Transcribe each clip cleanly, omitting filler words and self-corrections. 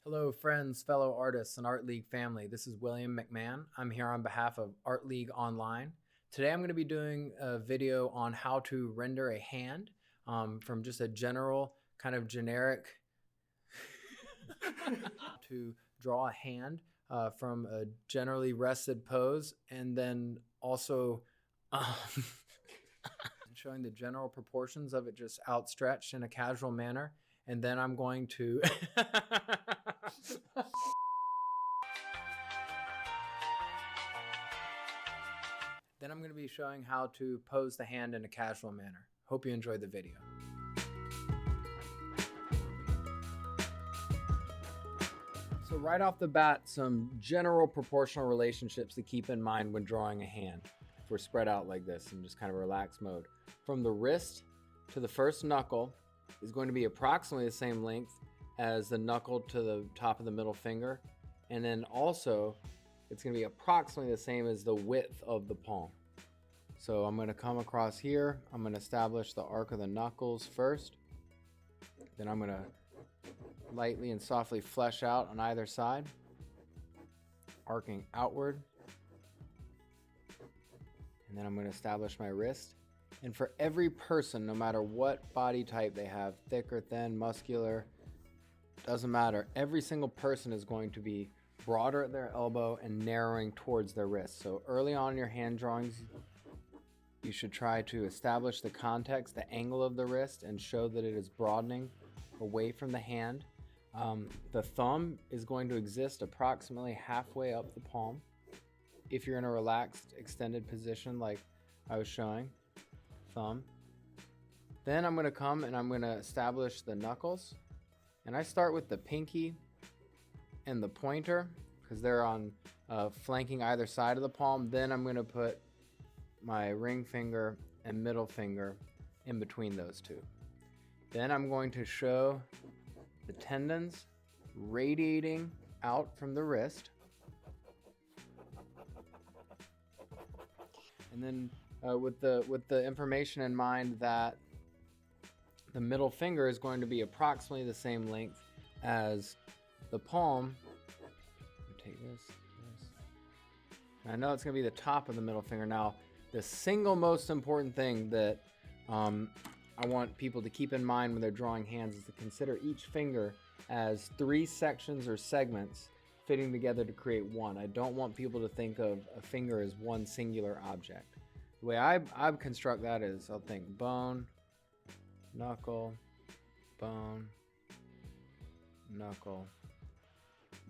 Hello friends, fellow artists, and Art League family. This is William McMahon. I'm here on behalf of Art League Online. Today I'm going to be doing a video on how to render a hand from just a general kind of generic to draw a hand from a generally rested pose, and then also showing the general proportions of it just outstretched in a casual manner. And then I'm going to Then I'm going to be showing how to pose the hand in a casual manner. Hope you enjoyed the video. So right off the bat, some general proportional relationships to keep in mind when drawing a hand. If we're spread out like this in just kind of a relaxed mode. From the wrist to the first knuckle is going to be approximately the same length as the knuckle to the top of the middle finger. And then also, it's going to be approximately the same as the width of the palm. So I'm going to come across here. I'm going to establish the arc of the knuckles first. Then I'm going to lightly and softly flesh out on either side, arcing outward. And then I'm going to establish my wrist. And for every person, no matter what body type they have, thick or thin, muscular, doesn't matter. Every single person is going to be broader at their elbow and narrowing towards their wrist. So early on in your hand drawings, you should try to establish the context, the angle of the wrist, and show that it is broadening away from the hand. The thumb is going to exist approximately halfway up the palm. If you're in a relaxed, extended position like I was showing, thumb. Then I'm going to come and I'm going to establish the knuckles. And I start with the pinky and the pointer because they're on flanking either side of the palm. Then I'm going to put my ring finger and middle finger in between those two. Then I'm going to show the tendons radiating out from the wrist. And then with the information in mind that the middle finger is going to be approximately the same length as the palm. Take this. I know it's going to be the top of the middle finger. Now, the single most important thing that I want people to keep in mind when they're drawing hands is to consider each finger as 3 sections or segments fitting together to create one. I don't want people to think of a finger as one singular object. The way I construct that is I'll think bone, knuckle, bone, knuckle,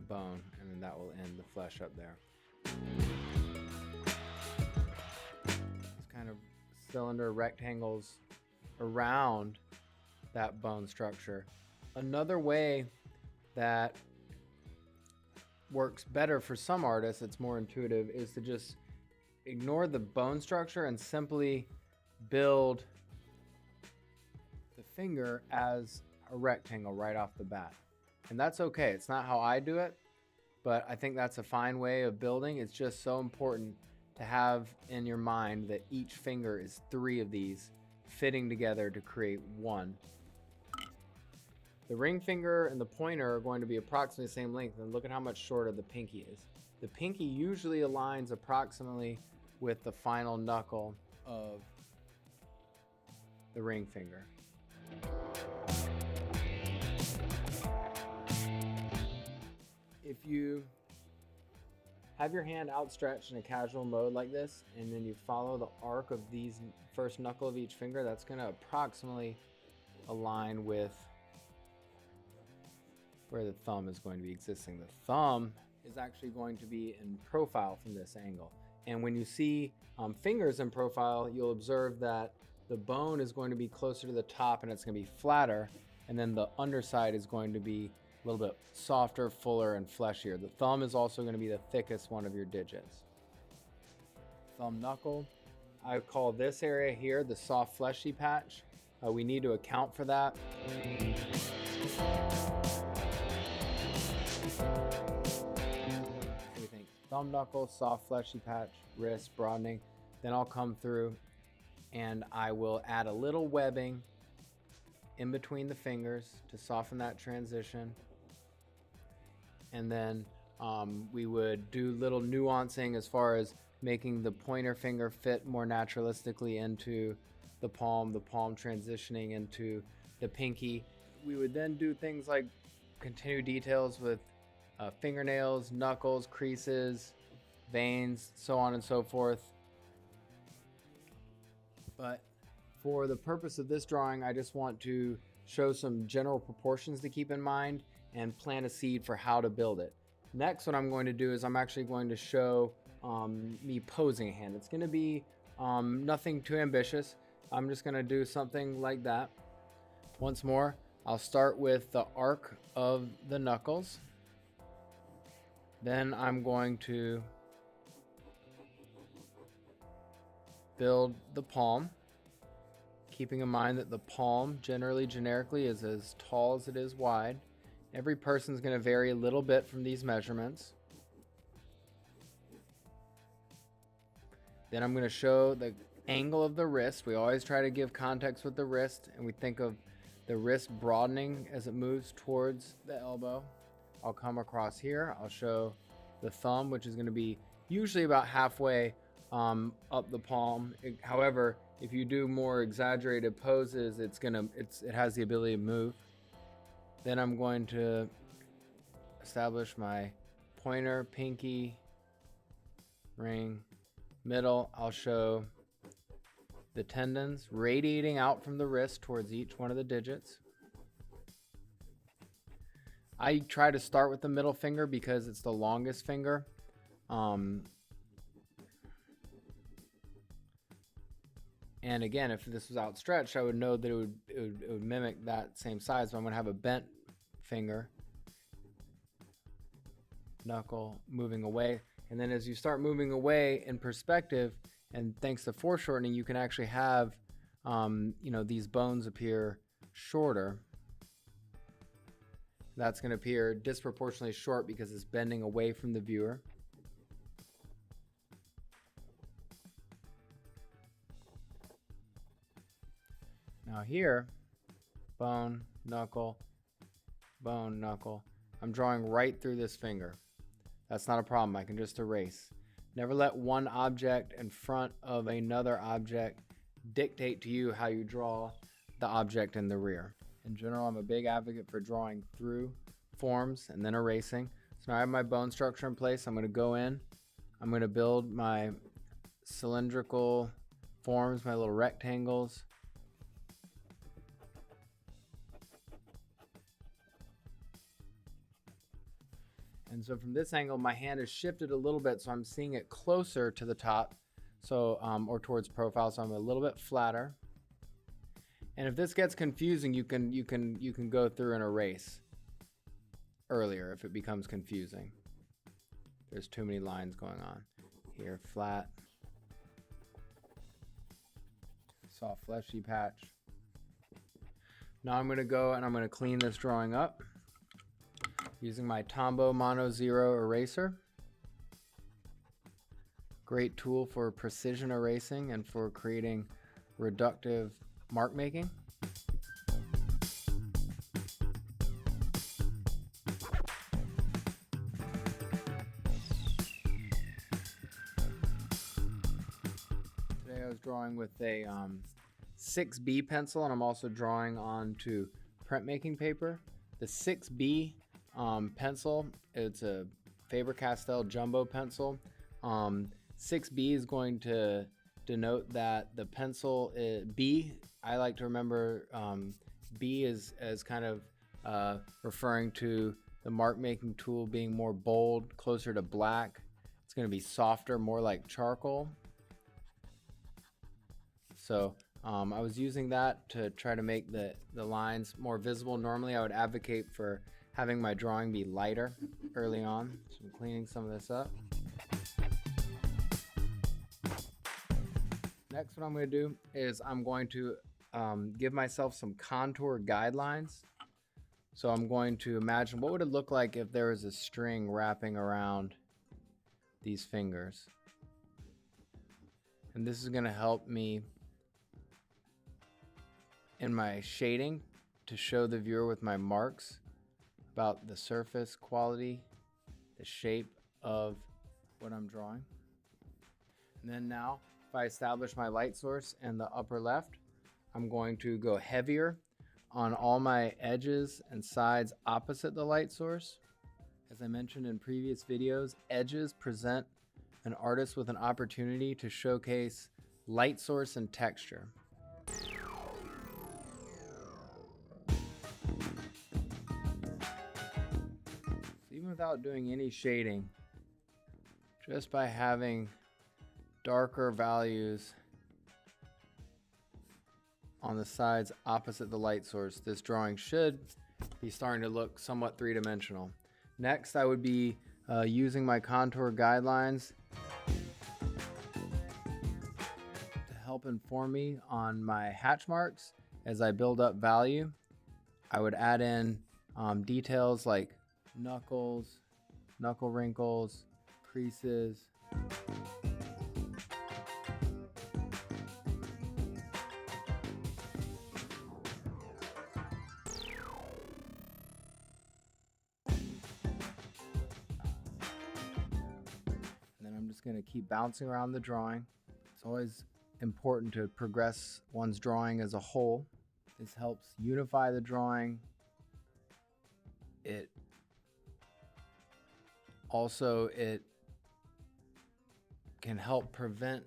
bone, and then that will end the flesh up there. It's kind of cylinder rectangles around that bone structure. Another way that works better for some artists, it's more intuitive, is to just ignore the bone structure and simply build the finger as a rectangle right off the bat. And that's okay. It's not how I do it, but I think that's a fine way of building. It's just so important to have in your mind that each finger is 3 of these fitting together to create one. The ring finger and the pointer are going to be approximately the same length, and look at how much shorter the pinky is. The pinky usually aligns approximately with the final knuckle of the ring finger. If you have your hand outstretched in a casual mode like this, and then you follow the arc of these first knuckle of each finger, that's going to approximately align with where the thumb is going to be existing. The thumb is actually going to be in profile from this angle. And when you see fingers in profile, you'll observe that the bone is going to be closer to the top and it's going to be flatter, and then the underside is going to be a little bit softer, fuller, and fleshier. The thumb is also going to be the thickest one of your digits. Thumb knuckle, I call this area here the soft fleshy patch. We need to account for that. So we think thumb knuckle, soft fleshy patch, wrist broadening. Then I'll come through and I will add a little webbing in between the fingers to soften that transition. and then we would do little nuancing as far as making the pointer finger fit more naturalistically into the palm transitioning into the pinky. We would then do things like continue details with fingernails, knuckles, creases, veins, so on and so forth. But for the purpose of this drawing, I just want to show some general proportions to keep in mind and plant a seed for how to build it. Next, what I'm going to do is I'm actually going to show me posing a hand. It's going to be nothing too ambitious. I'm just going to do something like that. Once more, I'll start with the arc of the knuckles. Then I'm going to build the palm, keeping in mind that the palm generically is as tall as it is wide. Every person's going to vary a little bit from these measurements. Then I'm going to show the angle of the wrist. We always try to give context with the wrist, and we think of the wrist broadening as it moves towards the elbow. I'll come across here. I'll show the thumb, which is going to be usually about halfway up the palm. However, if you do more exaggerated poses, it has the ability to move. Then I'm going to establish my pointer, pinky, ring, middle. I'll show the tendons radiating out from the wrist towards each one of the digits. I try to start with the middle finger because it's the longest finger. And again, if this was outstretched, I would know that it would mimic that same size. But I'm going to have a bent finger, knuckle moving away. And then as you start moving away in perspective, and thanks to foreshortening, you can actually have, these bones appear shorter. That's going to appear disproportionately short because it's bending away from the viewer. Now here, bone, knuckle, I'm drawing right through this finger. That's not a problem. I can just erase. Never let one object in front of another object dictate to you how you draw the object in the rear. In general, I'm a big advocate for drawing through forms and then erasing. So now I have my bone structure in place. I'm going to go in. I'm going to build my cylindrical forms, my little rectangles. And so from this angle, my hand is shifted a little bit, so I'm seeing it closer to the top, so or towards profile, so I'm a little bit flatter. And if this gets confusing, you can go through and erase earlier if it becomes confusing. There's too many lines going on. Here, flat, soft fleshy patch. Now I'm going to go and I'm going to clean this drawing up using my Tombow Mono Zero eraser. Great tool for precision erasing and for creating reductive mark making. Today I was drawing with a 6B pencil, and I'm also drawing onto printmaking paper. The 6B pencil, it's a Faber-Castell jumbo pencil. 6B is going to denote that the pencil B, I like to remember B is as kind of referring to the mark making tool being more bold, closer to black. It's going to be softer, more like charcoal. So I was using that to try to make the lines more visible. Normally I would advocate for having my drawing be lighter early on. So I'm cleaning some of this up. Next, what I'm going to do is I'm going to give myself some contour guidelines. So I'm going to imagine what would it look like if there was a string wrapping around these fingers. And this is going to help me in my shading to show the viewer with my marks about the surface quality the shape of what I'm drawing. And then now, if I establish my light source in the upper left, I'm going to go heavier on all my edges and sides opposite the light source. As I mentioned in previous videos, edges present an artist with an opportunity to showcase light source and texture. Even without doing any shading, just by having darker values on the sides opposite the light source, this drawing should be starting to look somewhat three-dimensional. Next, I would be using my contour guidelines to help inform me on my hatch marks. As I build up value, I would add in details like knuckles, knuckle wrinkles, creases. I'm just going to keep bouncing around the drawing. It's always important to progress one's drawing as a whole. This helps unify the drawing. It can help prevent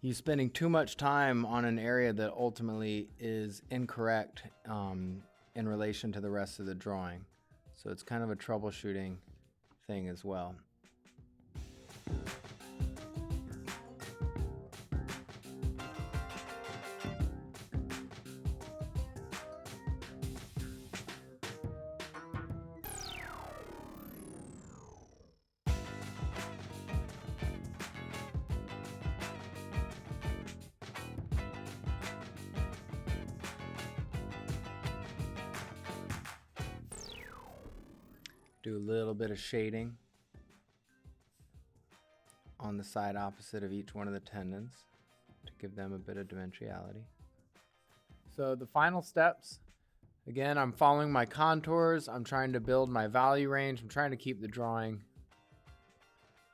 you spending too much time on an area that ultimately is incorrect in relation to the rest of the drawing. So it's kind of a troubleshooting thing as well. Do a little bit of shading on the side opposite of each one of the tendons to give them a bit of dimensionality. So the final steps, again, I'm following my contours. I'm trying to build my value range. I'm trying to keep the drawing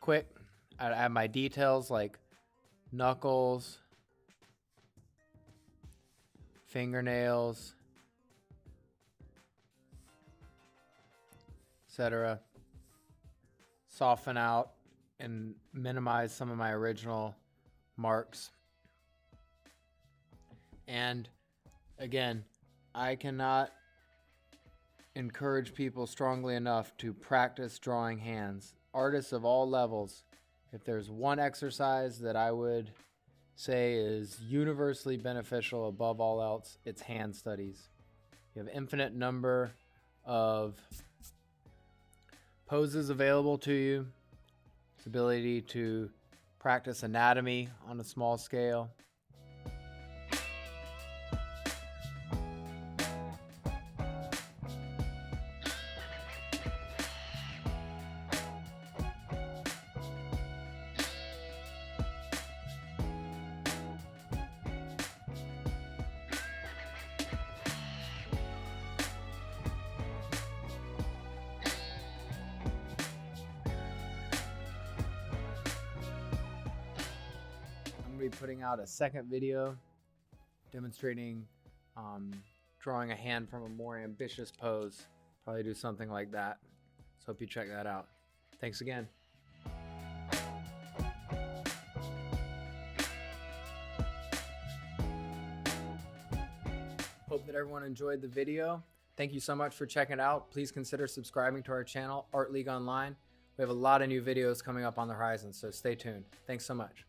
quick. I add my details like knuckles, fingernails, etc. Soften out and minimize some of my original marks. And again, I cannot encourage people strongly enough to practice drawing hands. Artists of all levels, if there's one exercise that I would say is universally beneficial above all else, it's hand studies. You have infinite number of poses available to you. Its ability to practice anatomy on a small scale. Be putting out a second video demonstrating drawing a hand from a more ambitious pose. Probably do something like that. So hope you check that out. Thanks again. Hope that everyone enjoyed the video. Thank you so much for checking it out. Please consider subscribing to our channel, Art League Online. We have a lot of new videos coming up on the horizon, so stay tuned. Thanks so much.